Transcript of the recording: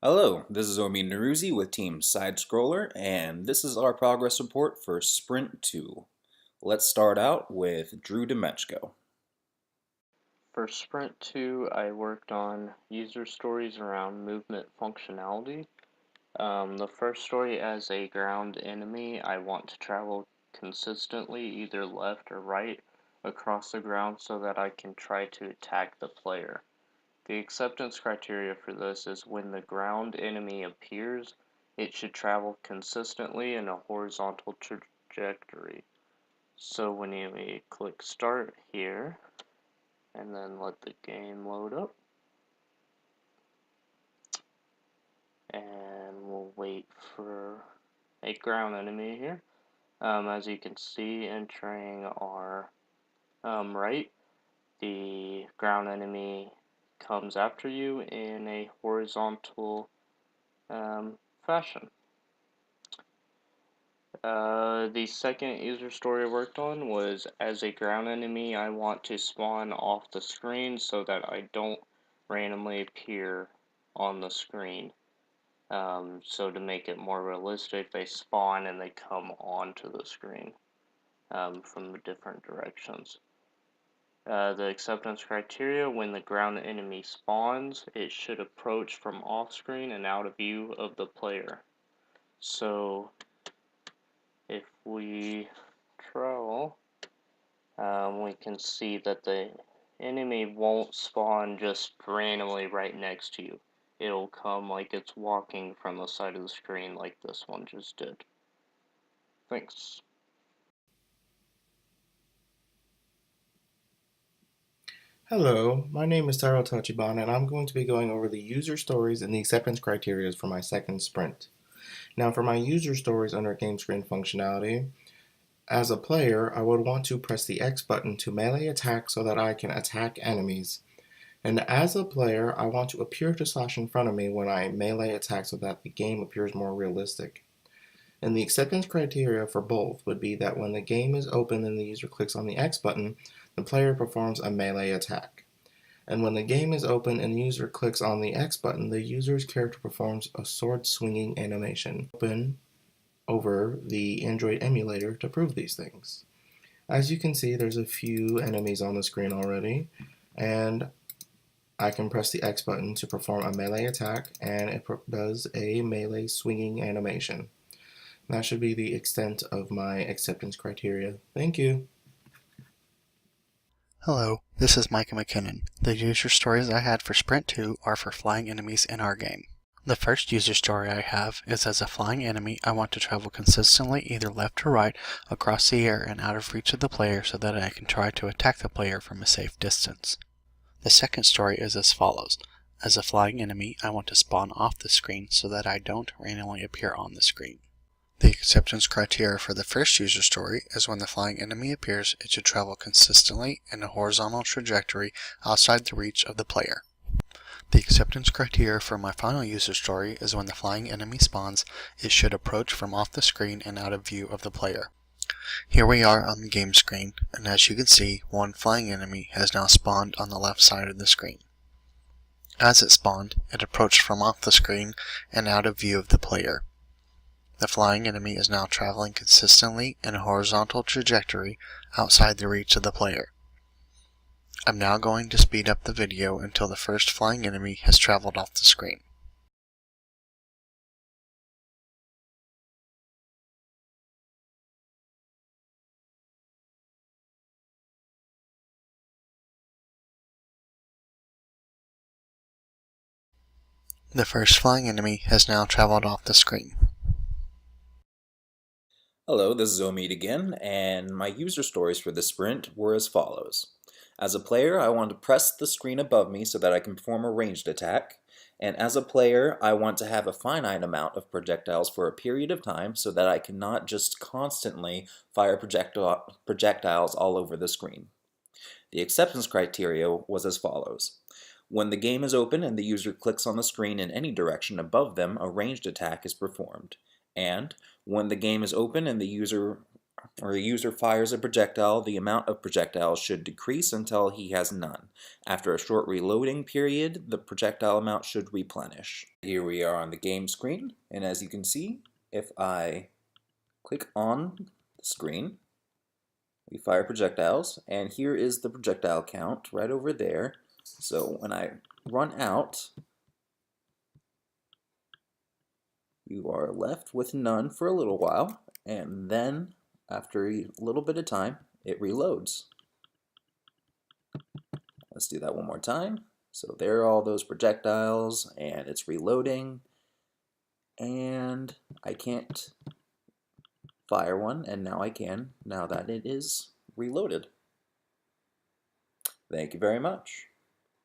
Hello, this is Omi Naruzi with Team SideScroller, and this is our progress report for Sprint 2. Let's start out with Drew Demechko. For Sprint 2, I worked on user stories around movement functionality. The first story, as a ground enemy, I want to travel consistently either left or right across the ground so that I can try to attack the player. The acceptance criteria for this is when the ground enemy appears, it should travel consistently in a horizontal trajectory. So when you click start here, and then let the game load up, and we'll wait for a ground enemy here. As you can see, entering our right, the ground enemy comes after you in a horizontal fashion. The second user story I worked on was, as a ground enemy, I want to spawn off the screen so that I don't randomly appear on the screen. So to make it more realistic, they spawn and they come onto the screen from the different directions. The acceptance criteria: when the ground enemy spawns, it should approach from off screen and out of view of the player. So if we travel, we can see that the enemy won't spawn just randomly right next to you. It'll come like it's walking from the side of the screen like this one just did. Thanks. Hello, my name is Taro Tachiban, and I'm going to be going over the user stories and the acceptance criteria for my second sprint. Now, for my user stories under game screen functionality, as a player, I would want to press the X button to melee attack so that I can attack enemies. And as a player, I want to appear to slash in front of me when I melee attack so that the game appears more realistic. And the acceptance criteria for both would be that when the game is open and the user clicks on the X button, the player performs a melee attack. And when the game is open and the user clicks on the X button, the user's character performs a sword swinging animation. Open over the Android emulator to prove these things. As you can see, there's a few enemies on the screen already, and I can press the X button to perform a melee attack, and it does a melee swinging animation. That should be the extent of my acceptance criteria. Thank you. Hello, this is Micah McKinnon. The user stories I had for Sprint 2 are for flying enemies in our game. The first user story I have is, as a flying enemy, I want to travel consistently either left or right across the air and out of reach of the player so that I can try to attack the player from a safe distance. The second story is as follows. As a flying enemy, I want to spawn off the screen so that I don't randomly appear on the screen. The acceptance criteria for the first user story is, when the flying enemy appears, it should travel consistently in a horizontal trajectory outside the reach of the player. The acceptance criteria for my final user story is, when the flying enemy spawns, it should approach from off the screen and out of view of the player. Here we are on the game screen, and as you can see, one flying enemy has now spawned on the left side of the screen. As it spawned, it approached from off the screen and out of view of the player. The flying enemy is now traveling consistently in a horizontal trajectory outside the reach of the player. I'm now going to speed up the video until the first flying enemy has traveled off the screen. The first flying enemy has now traveled off the screen. Hello, this is Omid again, and my user stories for this sprint were as follows. As a player, I want to press the screen above me so that I can perform a ranged attack, and as a player, I want to have a finite amount of projectiles for a period of time so that I cannot just constantly fire projectiles all over the screen. The acceptance criteria was as follows. When the game is open and the user clicks on the screen in any direction above them, a ranged attack is performed. And when the game is open and the user or a user fires a projectile, the amount of projectiles should decrease until he has none. After a short reloading period, the projectile amount should replenish. Here we are on the game screen, and as you can see, if I click on the screen, we fire projectiles, and here is the projectile count right over there. So when I run out, you are left with none for a little while, and then after a little bit of time, it reloads. Let's do that one more time. So there are all those projectiles, and it's reloading, and I can't fire one, and now I can, now that it is reloaded. Thank you very much.